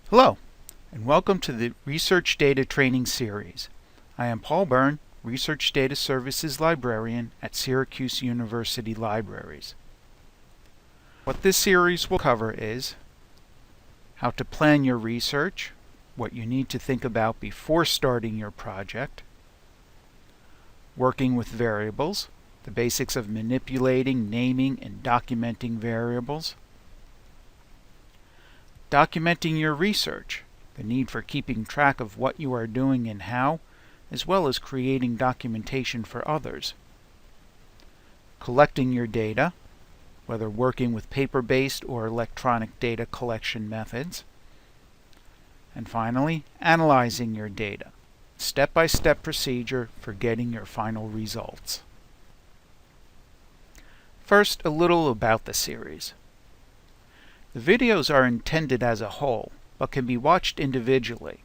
Hello, and welcome to the Research Data Training Series. I am Paul Byrne, Research Data Services Librarian at Syracuse University Libraries. What this series will cover is how to plan your research, what you need to think about before starting your project, working with variables, the basics of manipulating, naming, and documenting variables, documenting your research, the need for keeping track of what you are doing and how, as well as creating documentation for others, collecting your data, whether working with paper-based or electronic data collection methods, and finally, analyzing your data, step-by-step procedure for getting your final results. First, a little about the series. The videos are intended as a whole, but can be watched individually,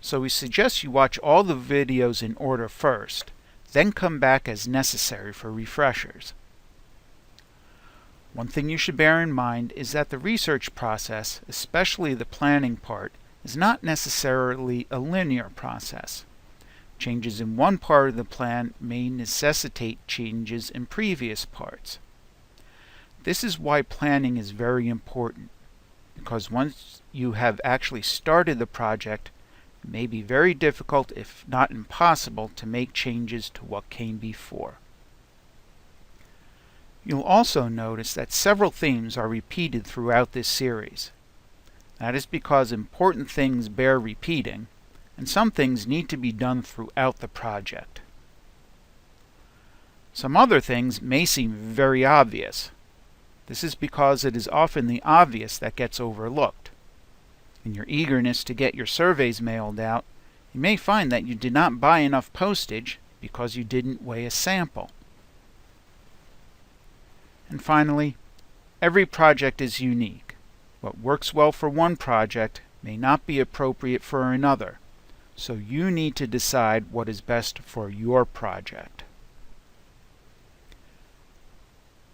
so we suggest you watch all the videos in order first, then come back as necessary for refreshers. One thing you should bear in mind is that the research process, especially the planning part, is not necessarily a linear process. Changes in one part of the plan may necessitate changes in previous parts. This is why planning is very important, because once you have actually started the project, it may be very difficult, if not impossible, to make changes to what came before. You'll also notice that several themes are repeated throughout this series. That is because important things bear repeating, and some things need to be done throughout the project. Some other things may seem very obvious. This is because it is often the obvious that gets overlooked. In your eagerness to get your surveys mailed out, you may find that you did not buy enough postage because you didn't weigh a sample. And finally, every project is unique. What works well for one project may not be appropriate for another, so you need to decide what is best for your project.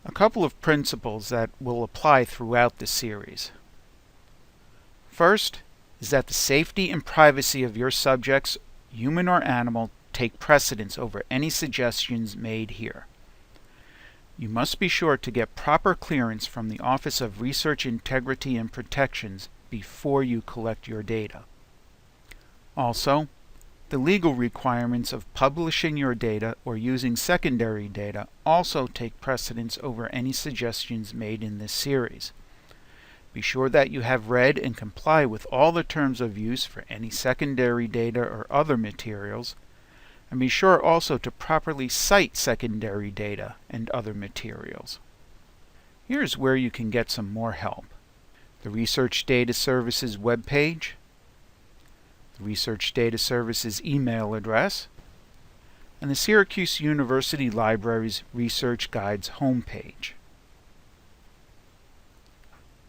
A couple of principles that will apply throughout the series. First is that the safety and privacy of your subjects, human or animal, take precedence over any suggestions made here. You must be sure to get proper clearance from the Office of Research Integrity and Protections before you collect your data. Also, the legal requirements of publishing your data or using secondary data also take precedence over any suggestions made in this series. Be sure that you have read and comply with all the terms of use for any secondary data or other materials, and be sure also to properly cite secondary data and other materials. Here's where you can get some more help. The Research Data Services webpage, Research Data Services email address, and the Syracuse University Libraries Research Guides homepage.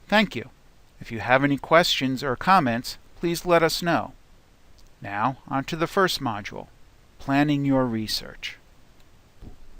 Thank you. If you have any questions or comments, please let us know. Now, on to the first module, planning your research.